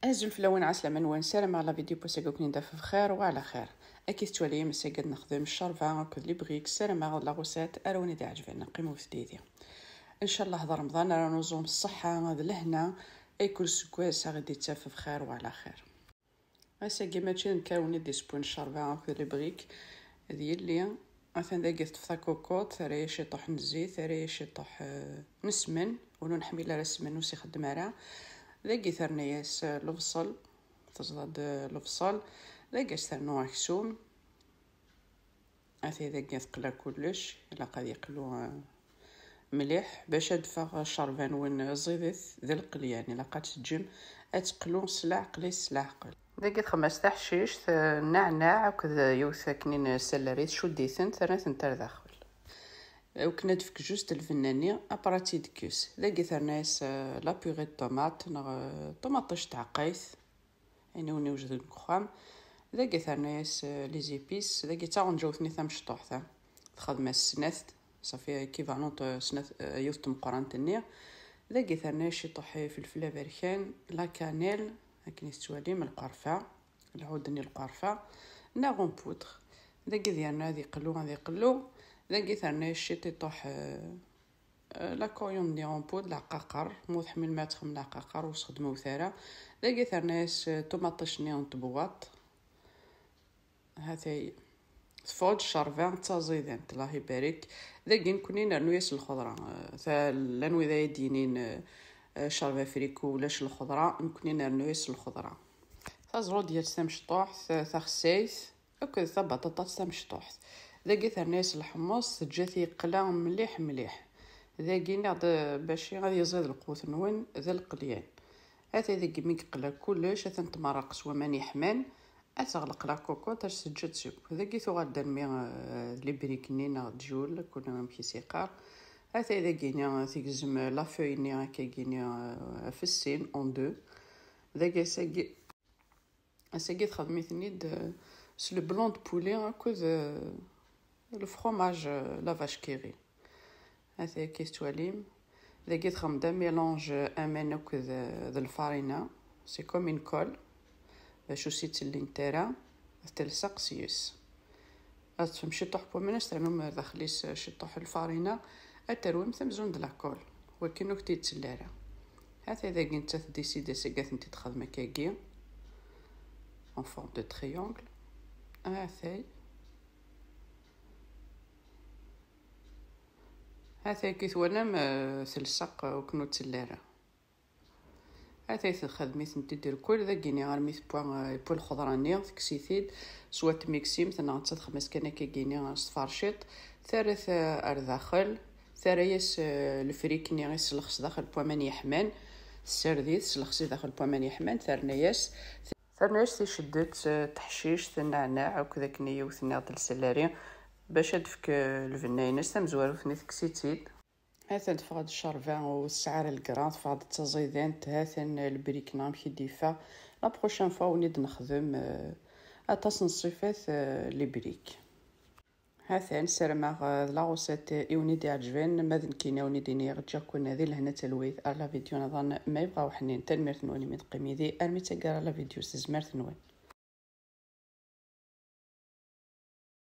أهزم في لون عسلامة نوان سلام على فيديو بوسيكو كنين داف بخير وعلى خير. أكيد توالي مساقد نخدم الشرفة كود لي بغيك سلام على لاغوسات أروني دا عجبنا قيمو في ديدي إن شاء الله هذا رمضان راه نوزوم الصحة هذا لهنا أي كل سكواس غادي تاف بخير وعلى خير. أساقي ماشي نكاوني دي سبون الشرفة كود لي بغيك هذه اللي مثلا دا قلت فتا كوكوط ثري شي طح نزيت ثري شي طح نسمن ونو نحمل على السمن وسي خدم راه ذاكي ثرنياس البصل تزاد البصل ذاكي ثرنو عكسوم هاتي ذاكي ثقلا كلش الا قاد يقلو مليح باش ادفع الشربان وين زيدت ذا القليان الا قاد تجم اتقلو سلع قلي سلع قل ذاكي خمس تحشيش نعناع وكذا يوثا كنين سلاريت شو ديثن ثلاث تاع داخل وكنا دفك جوست الفنانية ابراتي دكيس ذاكي ثرناس لا بيغي طوماط طوماطش تاع قيث يعني وني وجد الكخام ذاكي ثرناس لي زيبيس ذاكي تا نجو ثني ثم شطوح ثا تخدم السناث صافي كيفالونط سناث يوث مقران تنيا ذاكي ثرناس شي طحي فلفله بركان لا كانيل هاكني تسوالي من القرفه العود ني القرفه ناغون بودر ذاكي ديالنا هذي قلو ذاكي ثرناس شي تطح لا كوريون دي اون بود لا قاقر موث حمل ما تخم لا قاقر وسخدمو ثرا ذاكي ثرناس طوماطش نيون طبوات هاتي فوج شرفان تازيدان الله يبارك ذاكي نكوني نرنويس الخضره لانوي ذا يدينين شرفه فريكو ولاش الخضره نكوني نرنويس الخضره تازرو ديال سمشطوح ثا خسايث هكا ثا بطاطا سمشطوح ذاكي ثرناس الحمص جاتي قلا مليح ذاكي نعد باش غادي يزيد القوت نون ذا القليان هاتي ذاكي مي قلا كلش تنتمرق سوا ماني حمان اتغلق لا كوكو تاش سجد سوق ذاكي ثو غادا مي لي بريكنينا دجول كنا مكي سيقار هاتي ذاكي نيا تيجزم لا فوي نيا كيغينيا في السين اون دو ذاكي ساقي تخدمي ثنيد سلو بلون دو بولي كوز الفرomage لا فاش كيري هذا كيستواليم ذاكي تخمدا ميلونج امان وكذ ذا الفارينه سي كوم ان كول باش وسيت اللي نتاعها تلصق سيوس تفهم شي طح بومناس تاعهم داخليس شي طح الفارينه اتروم ثمزون د لاكول ولكن وقت يتسلارا هذا ذاكي انت ديسيدي سيغات انت تخدم كاكي en forme de triangle هذا كيثوانم تلصق وكنو تسلارا هذا تخدمي تدير كل ذاكيني غارميث بوان الخضراني تكسيثيد سوا تميكسيم تنعطى خمس كان كيغيني صفارشيط ثالث ارداخل ثريس الفريكني غيس الخص داخل بوان يحمان السرديت سلخصي داخل بوان يحمان ثرنياس تيشدت تحشيش النعناع وكذا كنيه وثني طل سلاري باش تفك الفناينس تمزوارو ثني تكسيتيد هذا دفغد الشرفان والسعر الكران فغد التزايدان هاثن البريكنام كي ديفا لا بروشين فوا ونيد نخدم تصنصيفات لي بريك هاثن سرما لاغوسات ايوني دي عجبان ماذن كينا ونيديني رجع كنا ذي لهنا تلويث على فيديو نظن ما يبغاو حنين تنمرت نوني من قيمي ذي ارمي تقرا لا فيديو سزمرت نوين